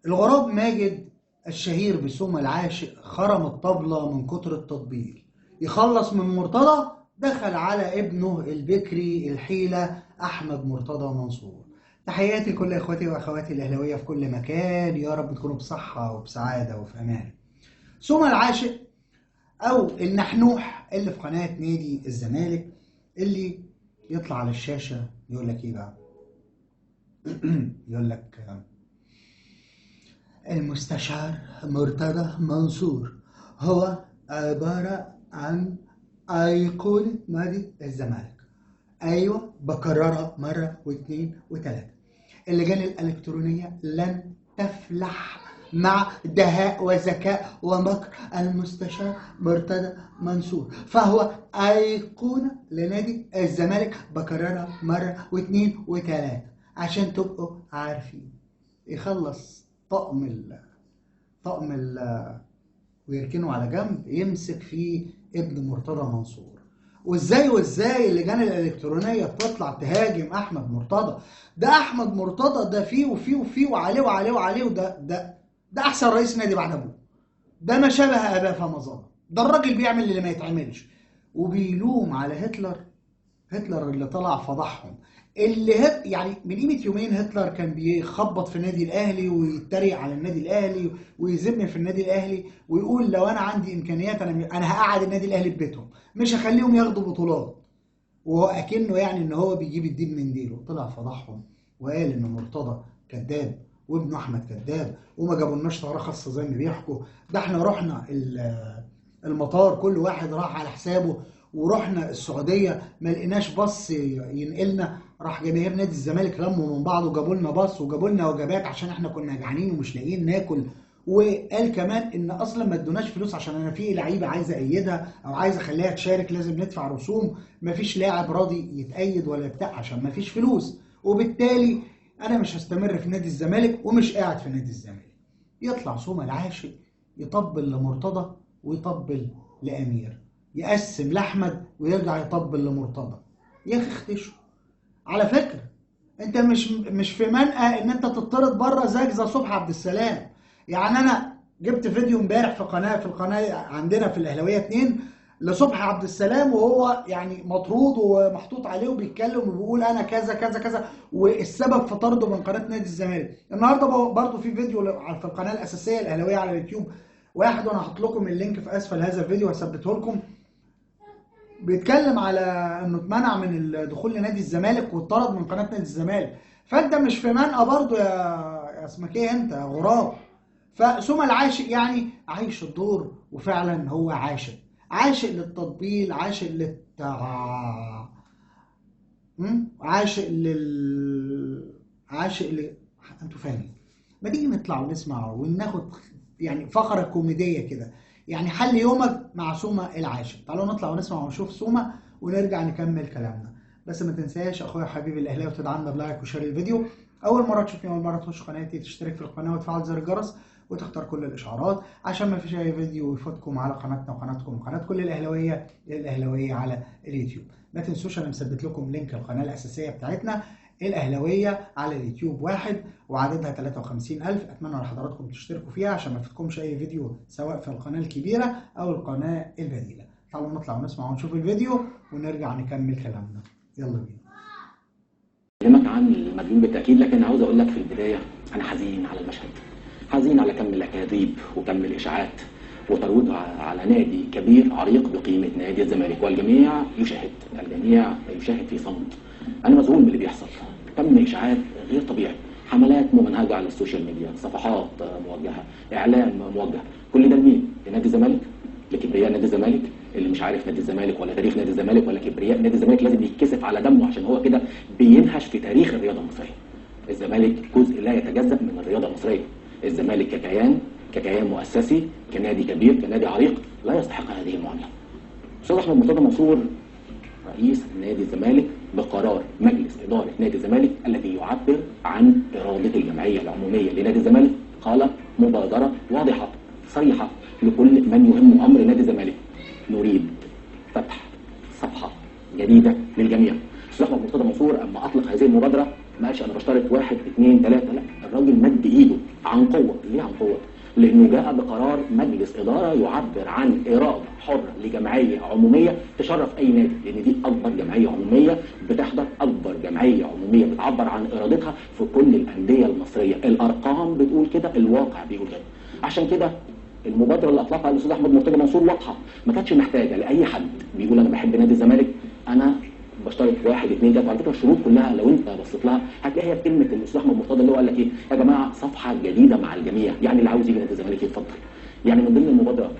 الغراب ماجد الشهير بسوم العاشق خرم الطبلة من كتر التطبيل. يخلص من مرتضى دخل على ابنه البكري الحيلة أحمد مرتضى منصور. تحياتي لكل إخواتي وأخواتي الأهلاوية في كل مكان، يا رب تكونوا بصحة وبسعادة وفي أمان. سوم العاشق أو النحنوح اللي في قناة نادي الزمالك، اللي يطلع على الشاشة يقول لك إيه بقى؟ يقول لك المستشار مرتضى منصور هو عبارة عن أيقونة نادي الزمالك. أيوة، بكررها مرة واثنين وثلاثة. اللجان الإلكترونية لن تفلح مع دهاء وذكاء ومكر المستشار مرتضى منصور، فهو أيقونة لنادي الزمالك. بكررها مرة واثنين وثلاثة عشان تبقوا عارفين. يخلص طقم ال ويركنه على جنب، يمسك فيه ابن مرتضى منصور. وازاي اللجان الالكترونيه بتطلع تهاجم احمد مرتضى؟ ده احمد مرتضى ده فيه وفيه وعليه وعليه وعليه، ده احسن رئيس نادي بعد ابوه، ده ما شابه اباه فما ظلم، ده الراجل بيعمل اللي ما يتعملش. وبيلوم على هتلر اللي طلع فضحهم. يعني من قيمه يومين هتلر كان بيخبط في النادي الاهلي ويتريق على النادي الاهلي ويذم في النادي الاهلي ويقول لو انا عندي امكانيات انا هقعد النادي الاهلي في بيتهم، مش هخليهم ياخدوا بطولات. وهو اكنه يعني ان هو بيجيب الديب من ديله. طلع فضحهم وقال ان مرتضى كذاب وابنه احمد كذاب وما جابولناش طياره خاصه زي ما بيحكوا. ده احنا رحنا المطار كل واحد راح على حسابه، ورحنا السعوديه ما لقيناش باص ينقلنا. راح جماهير نادي الزمالك لموا من بعض وجابوا لنا باص وجابوا لنا وجبات عشان احنا كنا جعانين ومش لاقيين ناكل. وقال كمان ان اصلا ما ادوناش فلوس عشان انا في لعيبه عايزه ايدها او عايزه اخليها تشارك لازم ندفع رسوم. ما فيش لاعب راضي يتأيد ولا بتاع عشان ما فيش فلوس، وبالتالي انا مش هستمر في نادي الزمالك ومش قاعد في نادي الزمالك. يطلع سوم العاشق يطبل لمرتضى ويطبل لامير، يقسم لاحمد ويرجع يطبل لمرتضى. يا اخي اختشوا. على فكره انت مش في منأى ان انت تطرد بره زيك زي صبحي عبد السلام. يعني انا جبت فيديو امبارح في القناه عندنا في الاهلاويه 2 لصبحي عبد السلام، وهو يعني مطرود ومحطوط عليه وبيتكلم وبيقول انا كذا كذا كذا والسبب في طرده من قناه نادي الزمالك. النهارده برضه في فيديو في القناه الاساسيه الاهلاويه على اليوتيوب واحد، وانا هحط لكم اللينك في اسفل هذا الفيديو وهثبته لكم، بيتكلم على انه اتمنع من الدخول لنادي الزمالك واتطرد من قناه نادي الزمالك. فانت مش في منأى برضه يا اسمك ايه انت يا غراب. فسوم العاشق يعني عايش الدور، وفعلا هو عاشق للتطبيل، عاشق انتوا فاهمين. ما تيجي نطلع ونسمع وناخد يعني فقره كوميديه كده، يعني حل يومك مع سومة العاشق. تعالوا نطلع ونسمع ونشوف سومة ونرجع نكمل كلامنا. بس ما تنساش اخويا حبيبي الاهلاوي تدعمنا بلايك وشير الفيديو. اول مره تشوفني، اول مره تخش قناتي، تشترك في القناه وتفعل زر الجرس وتختار كل الاشعارات عشان ما فيش اي فيديو يفوتكم على قناتنا وقناتكم وقناه كل الاهلاويه على اليوتيوب. ما تنسوش انا مثبت لكم لينك القناه الاساسيه بتاعتنا الأهلاوية على اليوتيوب 1 وعددها 53,000. أتمنى لحضراتكم تشتركوا فيها عشان ما يفوتكمش أي فيديو سواء في القناة الكبيرة أو القناة البديلة. تعالوا نطلع ونسمع ونشوف الفيديو ونرجع نكمل كلامنا. يلا بينا. أكلمك عن المديون بالتأكيد، لكن عاوز أقول لك في البداية أنا حزين على المشهد، حزين على كم الأكاذيب وكم الإشاعات وترويجها على نادي كبير عريق بقيمة نادي الزمالك، والجميع يشاهد في صمت. أنا مذهول من اللي بيحصل، كم إشاعات غير طبيعي، حملات ممنهجة على السوشيال ميديا، صفحات موجهة، إعلام موجه، كل ده لمين؟ لنادي الزمالك؟ لكبرياء نادي الزمالك؟ اللي مش عارف نادي الزمالك ولا تاريخ نادي الزمالك ولا كبرياء نادي الزمالك لازم يتكسف على دمه عشان هو كده بينهش في تاريخ الرياضة المصرية. الزمالك جزء لا يتجزأ من الرياضة المصرية. الزمالك ككيان مؤسسي، كنادي كبير، كنادي عريق لا يستحق هذه المعاملة. أستاذ أحمد مرتضى منصور رئيس نادي الزمالك بقرار مجلس إدارة نادي الزمالك الذي يعبر عن إرادة الجمعية العمومية لنادي الزمالك، قال مبادرة واضحة صريحة لكل من يهم أمر نادي الزمالك: نريد فتح صفحة جديدة للجميع. أستاذ أحمد مرتضى منصور أما أطلق هذه المبادرة ما قالش أنا بشترط 1 2 3، لا، الراجل مد إيده عن قوه. ليه عن قوه؟ لانه جاء بقرار مجلس اداره يعبر عن اراده حره لجمعيه عموميه تشرف اي نادي، لان دي اكبر جمعيه عموميه بتحضر، اكبر جمعيه عموميه بتعبر عن ارادتها في كل الانديه المصريه. الارقام بتقول كده، الواقع بيقول كده. عشان كده المبادره اللي اطلقها الاستاذ احمد مرتضى منصور واضحه، ما كانتش محتاجه لاي حد بيقول انا بحب نادي الزمالك، انا بشترط 1 2 3. على فكره الشروط كلها لو انت بصيت لها هتلاقيها في كلمه الاستاذ احمد مرتضى اللي هو قال لك ايه؟ يا جماعه صفحه جديده مع الجميع، يعني اللي عاوز يجي نادي الزمالك يتفضل. يعني من ضمن المبادره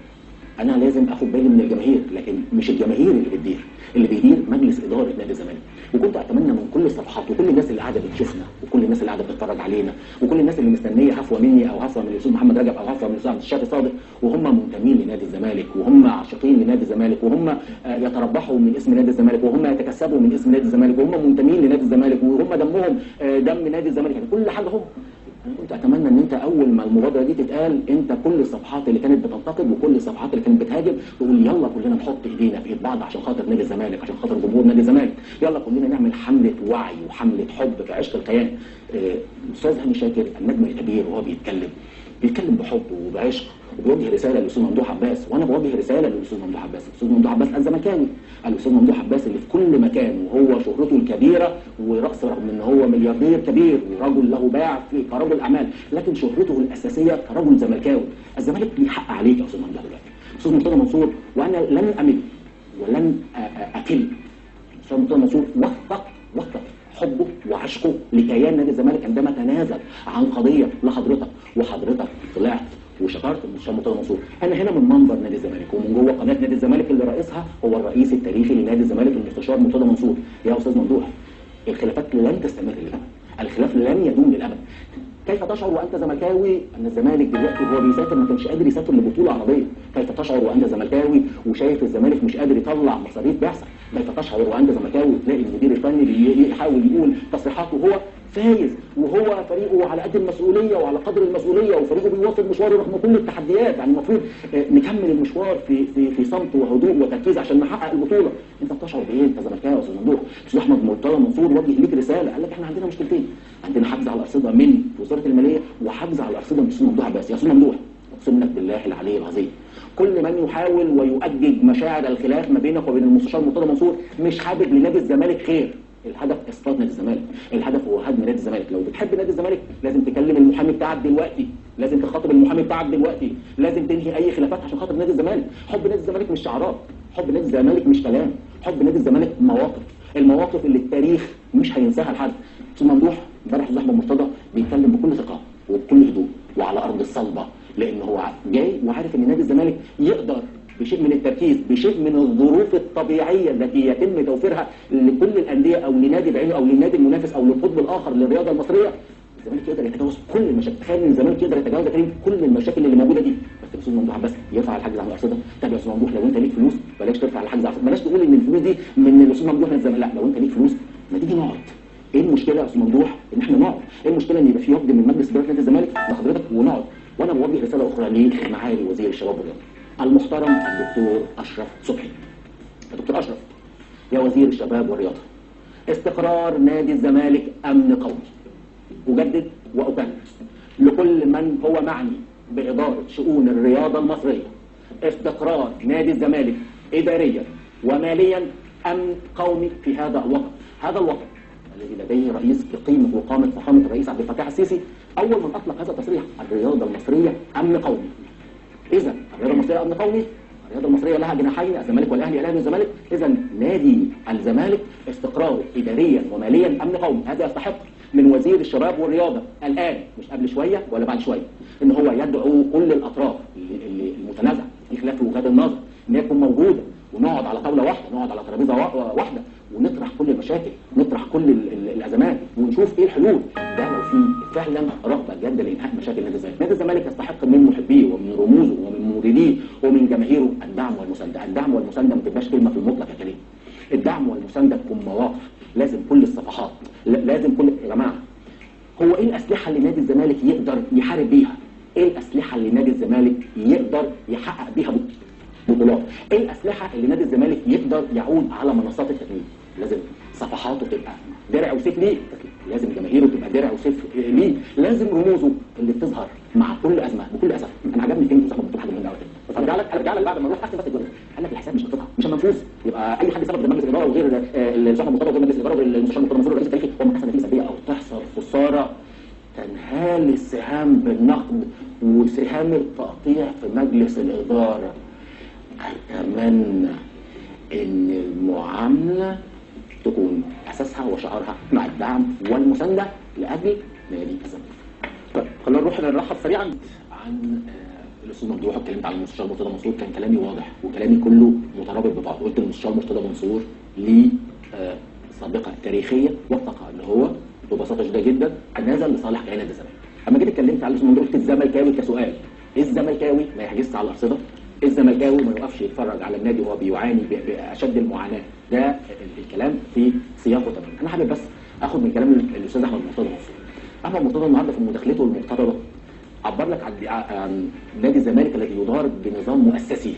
انا لازم اخد بالي من الجماهير، لكن مش الجماهير اللي بتدير، اللي بيدير مجلس اداره نادي الزمالك. وكنت اتمنى من كل الصفحات وكل الناس اللي قاعده بتشوفنا وكل الناس اللي قاعده بتتفرج علينا وكل الناس اللي مستنيه هفوه مني او هفوه من الاستاذ محمد رجب او هفوه من الاستاذ الشافي صادق وهم منتمين لنادي الزمالك وهم عاشقين لنادي الزمالك وهم يتربحوا من اسم نادي الزمالك وهم يتكسبوا من اسم نادي الزمالك وهم منتمين لنادي الزمالك وهم دمهم دم نادي الزمالك، يعني كل حاجه هم. انا كنت اتمنى ان انت اول ما المبادره دي تتقال انت كل الصفحات اللي كانت بتنتقد وكل الصفحات اللي كانت بتهاجم تقول يلا كلنا نحط ايدينا في ايد بعض عشان خاطر نادي الزمالك، عشان خاطر جمهور نادي الزمالك، يلا كلنا نعمل حمله وعي وحمله حب في عشق الكيان. الاستاذ هاني شاكر النجم الكبير وهو بيتكلم بحب وبعشق وبيوجه رساله للاستاذ ممدوح عباس، وانا بوجه رساله للاستاذ ممدوح عباس. الاستاذ ممدوح عباس الزملكاوي، الاستاذ ممدوح عباس اللي في كل مكان وهو شهرته الكبيره ورأس رغم ان هو ملياردير كبير ورجل له باع كرجل اعمال، لكن شهرته الاساسيه كرجل زملكاوي. الزمالك ليه حق عليك يا استاذ ممدوح دلوقتي. استاذ مرتضى منصور، وانا لن امل ولن اكل. استاذ مرتضى منصور وثق حبه وعشقه لكيان نادي الزمالك عندما تنازل عن قضيه لحضرتك، وحضرتك طلعت وشكرت الاستاذ مرتضى منصور. انا هنا من منبر نادي الزمالك ومن جوه قناه نادي الزمالك اللي رئيسها هو الرئيس التاريخي لنادي الزمالك المستشار مرتضى منصور. يا استاذ ممدوح، الخلافات لن تستمر للابد، الخلاف لن يدوم للابد. كيف تشعر وانت زملكاوي ان الزمالك دلوقتي وهو بيسافر ما كانش قادر يسافر لبطوله عربيه؟ كيف تشعر وانت زملكاوي وشايف الزمالك مش قادر يطلع مصاريف بعثه؟ كيف تشعر وانت زملكاوي وتلاقي المدير الفني بيحاول يقول تصريحاته وهو فايز وهو فريقه على قد المسؤوليه وعلى قدر المسؤوليه وفريقه بيواصل مشواره رغم كل التحديات؟ يعني المفروض نكمل المشوار في صمت وهدوء وتركيز عشان نحقق البطوله. انت بتشعر بايه انت زملكاوي يا استاذ ممدوح؟ استاذ احمد مرتضى منصور وجه ليك رساله، قال لك احنا عندنا مشكلتين، عندنا حجز على الارصده من وزاره الماليه وحجز على الارصده من الاستاذ ممدوح عباس. يا استاذ ممدوح اقسم لك بالله العلي العظيم كل من يحاول ويؤجج مشاعر الخلاف ما بينك وبين المستشار مرتضى منصور مش حابب لنادي الزمالك خير. الهدف اسقاط نادي الزمالك، الهدف هو هدم نادي الزمالك. لو بتحب نادي الزمالك لازم تكلم المحامي بتاعك دلوقتي، لازم تخاطب المحامي بتاعك دلوقتي، لازم تنهي اي خلافات عشان خاطر نادي الزمالك. حب نادي الزمالك مش شعارات، حب نادي الزمالك مش كلام، حب نادي الزمالك مواقف، المواقف اللي التاريخ مش هينساها لحد. استاذ ممدوح امبارح استاذ احمد مرتضى بيتكلم بكل ثقه وبكل هدوء وعلى ارض الصلبه، لان هو جاي وعارف ان نادي الزمالك يقدر بشيء من التركيز، بشيء من الظروف الطبيعيه التي يتم توفيرها لكل الانديه او لنادي بعينه او للنادي المنافس او للقطب الاخر للرياضه المصريه. الزمالك يقدر يتجاوز كل المشاكل، تخيل ان الزمالك يقدر يتجاوز كل المشاكل اللي موجوده دي. بس الاستاذ ممدوح بس يرفع الحجز عن الارصده. طب يا استاذ ممدوح لو انت ليك فلوس بلاش ترفع الحجز عن الارصده، بلاش تقول ان الفلوس دي من الاستاذ ممدوح للزمالك، لا لو انت ليك فلوس ما تيجي نقعد. ايه المشكله يا استاذ ممدوح ان احنا نقعد؟ ايه المشكله ان يبقى في وفد من مجلس اداره نادي الزمالك لحضرتك ونقعد؟ وانا بوجه رساله اخرى لمعالي وزير الشباب والرياضه المحترم الدكتور اشرف صبحي. الدكتور اشرف يا وزير الشباب والرياضه، استقرار نادي الزمالك امن قومي. اجدد واكرر لكل من هو معني باداره شؤون الرياضه المصريه، استقرار نادي الزمالك اداريا وماليا امن قومي في هذا الوطن. هذا الوطن الذي لديه رئيس بقيمه وقامه فخامه الرئيس عبد الفتاح السيسي اول من اطلق هذا التصريح، الرياضه المصريه امن قومي. اذا الرياضه المصريه امن قومي، الرياضه المصريه لها جناحين، الزمالك والاهلي، الاهلي والزمالك. اذا نادي الزمالك استقرار اداريا وماليا امن قومي. هذا يستحق من وزير الشباب والرياضه الان مش قبل شويه ولا بعد شويه ان هو يدعو كل الاطراف المتنازعه في خلاف وجهات النظر ان يكون موجوده ونقعد على طاوله واحده، نقعد على ترابيزه واحده ونطرح كل المشاكل، نطرح كل الازمات ونشوف ايه الحلول. ده لو في فعلا رغبه جاده لانهاء مشاكل نادي الزمالك. نادي الزمالك يستحق من محبيه ومن رموزه ومن مورديه ومن جماهيره الدعم والمسانده. الدعم والمسانده ما تبقاش كلمه في المطلق يا كريم. الدعم والمسانده تكون مواقف، لازم كل الصفحات، لازم كل يا جماعه هو ايه الاسلحه اللي نادي الزمالك يقدر يحارب بيها؟ ايه الاسلحه اللي نادي الزمالك يقدر يحقق بيها بطولات؟ ايه الاسلحه اللي نادي الزمالك يقدر يعود على منصات التتويج؟ لازم صفحاته تبقى درع وسيف ليه، لازم جماهيره تبقى درع وسيف ليه، لازم رموزه اللي بتظهر المستشار مرتضى منصور الرئيس التاريخي هو من احسن نتيجه سلبيه او تحصل خساره تنهال السهام بالنقد وسهام التقطيع في مجلس الاداره. اتمنى ان المعامله تكون اساسها وشعارها مع الدعم والمسانده لاجل نادي الزمالك. طيب خلينا نروح نرحب سريعا عن الاستاذ ممدوح. اتكلمت عن المستشار مرتضى منصور، كان كلامي واضح وكلامي كله مترابط ببعض. قلت المستشار مرتضى منصور ليه سابقه تاريخيه وثقه ان هو ببساطه شديده جدا تنازل لصالح كيان نادي الزمالك. اما جيت اتكلمت على الاستاذ ممدوح قلت الزملكاوي كسؤال، الزملكاوي ما يحجزش على الارصده، الزملكاوي ما يوقفش يتفرج على النادي وهو بيعاني باشد المعاناه. ده الكلام في سياقه تماما. انا حابب بس اخد من كلام الاستاذ احمد مرتضى منصور. احمد مرتضى النهارده في مداخلته المقتضبه عبر لك عن نادي الزمالك الذي يدار بنظام مؤسسي.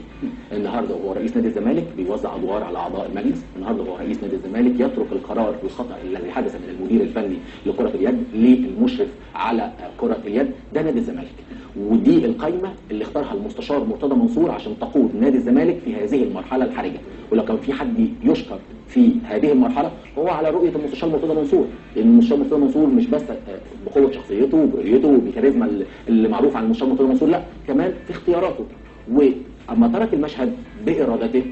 النهارده هو رئيس نادي الزمالك بيوزع ادوار على اعضاء المجلس، النهارده هو رئيس نادي الزمالك يترك القرار والخطا الذي حدث من المدير الفني لكره اليد للمشرف على كره اليد. ده نادي الزمالك، ودي القائمه اللي اختارها المستشار مرتضى منصور عشان تقود نادي الزمالك في هذه المرحله الحرجه. ولو كان في حد يشكر في هذه المرحله هو على رؤيه المستشار مرتضى منصور، لان المستشار مرتضى منصور مش بس بقوه شخصيته وبرؤيته وبكاريزما اللي معروف عن المستشار مرتضى منصور، لا كمان في اختياراته. واما ترك المشهد بارادته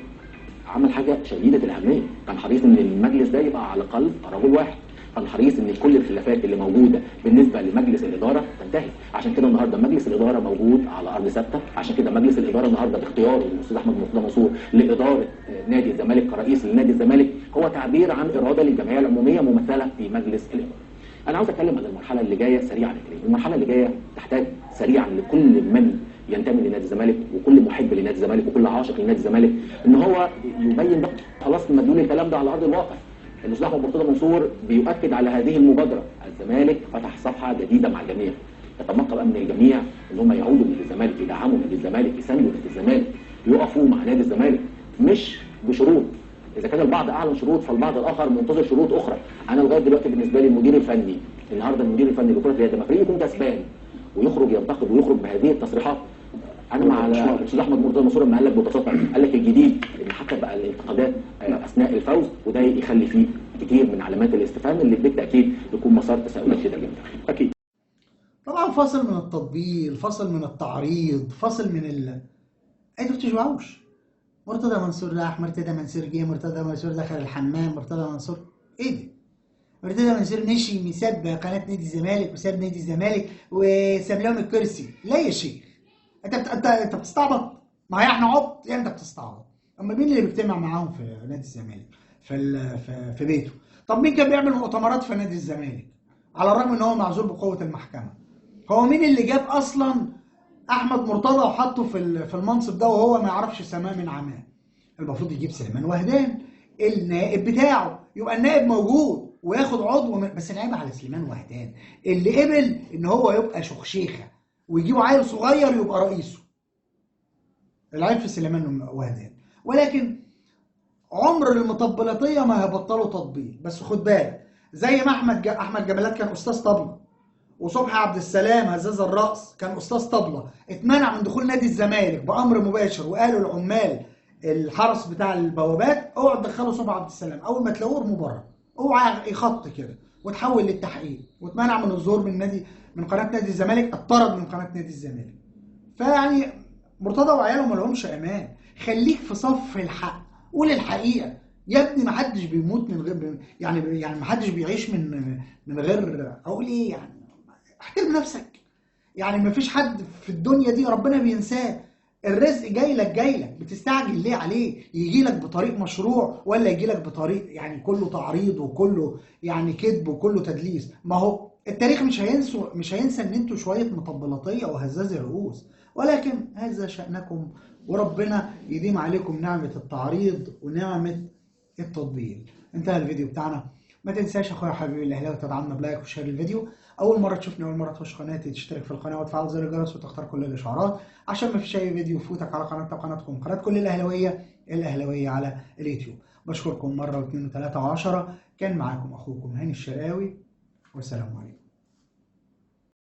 عمل حاجه شديده الاهميه، كان حريص ان المجلس ده يبقى على قلب رجل واحد، كان حريص ان كل الخلافات اللي موجوده بالنسبه لمجلس الاداره تنتهي. عشان كده النهارده مجلس الاداره موجود على ارض ثابته، عشان كده مجلس الاداره النهارده باختياره الاستاذ احمد مرتضى منصور لاداره نادي الزمالك كرئيس لنادي الزمالك هو تعبير عن اراده للجمعيه العموميه ممثله في مجلس الاداره. انا عاوز اتكلم عن المرحله اللي جايه سريعا. المرحله اللي جايه تحتاج سريعا لكل من ينتمي لنادي الزمالك وكل محب لنادي الزمالك وكل عاشق لنادي الزمالك ان هو يبين بقى خلاص مدلول الكلام ده على ارض الواقع. الاستاذ احمد مرتضى منصور بيؤكد على هذه المبادره. الزمالك فتح صفحه جديده مع الجميع، يتمكن من الجميع ان هم يعودوا لنادي الزمالك، يدعموا نادي الزمالك، يساندوا نادي الزمالك، يقفوا مع نادي الزمالك مش بشروط. اذا كان البعض اعلن شروط فالبعض الاخر منتظر شروط اخرى. انا لغايه دلوقتي بالنسبه لي المدير الفني النهارده المدير الفني لكره اليد لما فريق يكون كسبان ويخرج ينتقد ويخرج بهذه التصريحات، انا مع الاستاذ احمد مرتضى منصور لما قال لك ببساطه قال لك الجديد ان حتى بقى الانتقادات اثناء الفوز، وده يخلي فيه كتير من علامات الاستفهام اللي بالتاكيد يكون مسار تساؤلات شديده جدا. اكيد. طبعا فاصل من التطبيل، فاصل من التعريض، فاصل من انتوا بتشبعوش. مرتضى منصور راح، مرتضى منصور جه، مرتضى منصور دخل الحمام، مرتضى منصور ايه ده؟ مرتضى منصور مشي ساب قناه نادي الزمالك وساب نادي الزمالك وساب لهم الكرسي. لا يا شيخ، انت بتستعبط؟ ما هي احنا عبط يعني، انت بتستعبط. اما مين اللي بيجتمع معاهم في نادي الزمالك في بيته؟ طب مين كان بيعمل مؤتمرات في نادي الزمالك على الرغم ان هو معزول بقوه المحكمه؟ هو مين اللي جاب اصلا احمد مرتضى وحطه في المنصب ده وهو ما يعرفش سماه من عماه؟ المفروض يجيب سليمان وهدان النائب بتاعه، يبقى النائب موجود وياخد عضو بس العيب على سليمان وهدان اللي قبل ان هو يبقى شيخه ويجيبوا عيل صغير يبقى رئيسه. العيب في سليمان وهدان. ولكن عمر المطبلاتيه ما هيبطلوا تطبيل. بس خد بالك، زي ما احمد جمالات كان استاذ طبله، وصبحي عبد السلام هزاز الرأس كان استاذ طبله، اتمنع من دخول نادي الزمالك بامر مباشر، وقالوا العمال الحرس بتاع البوابات اوعوا تدخلوا صبحي عبد السلام، اول ما تلاقوه ارموا بره، اوعى يخط كده، وتحول للتحقيق، واتمنع من الظهور من قناه نادي الزمالك، اتطرد من قناه نادي الزمالك. فيعني مرتضى وعياله ما لهمش امان. خليك في صف الحق، قول الحقيقه يا ابني. ما حدش بيموت من غير يعني ما حدش بيعيش من غير اقول ايه يعني. احترم نفسك يعني. ما فيش حد في الدنيا دي ربنا بينساه. الرزق جاي لك، بتستعجل ليه عليه؟ يجي لك بطريق مشروع ولا يجي لك بطريق يعني كله تعريض وكله يعني كذب وكله تدليس؟ ما هو التاريخ مش هينسى ان انتوا شويه مطبلاتيه وهزازي رؤوس، ولكن هذا شأنكم، وربنا يديم عليكم نعمه التعريض ونعمه التطبيل. انتهى الفيديو بتاعنا. ما تنساش اخويا حبيبي الاهلاوي تدعمنا بلايك وشير الفيديو. اول مره تشوفني، اول مره تخش قناتي، تشترك في القناه وتفعل زر الجرس وتختار كل الاشعارات عشان ما فيش اي فيديو يفوتك على قناتنا وقناتكم قناه كل الاهلاويه على اليوتيوب. بشكركم مره واثنين وثلاثه وعشرة. كان معاكم اخوكم هاني الشرقاوي، والسلام عليكم.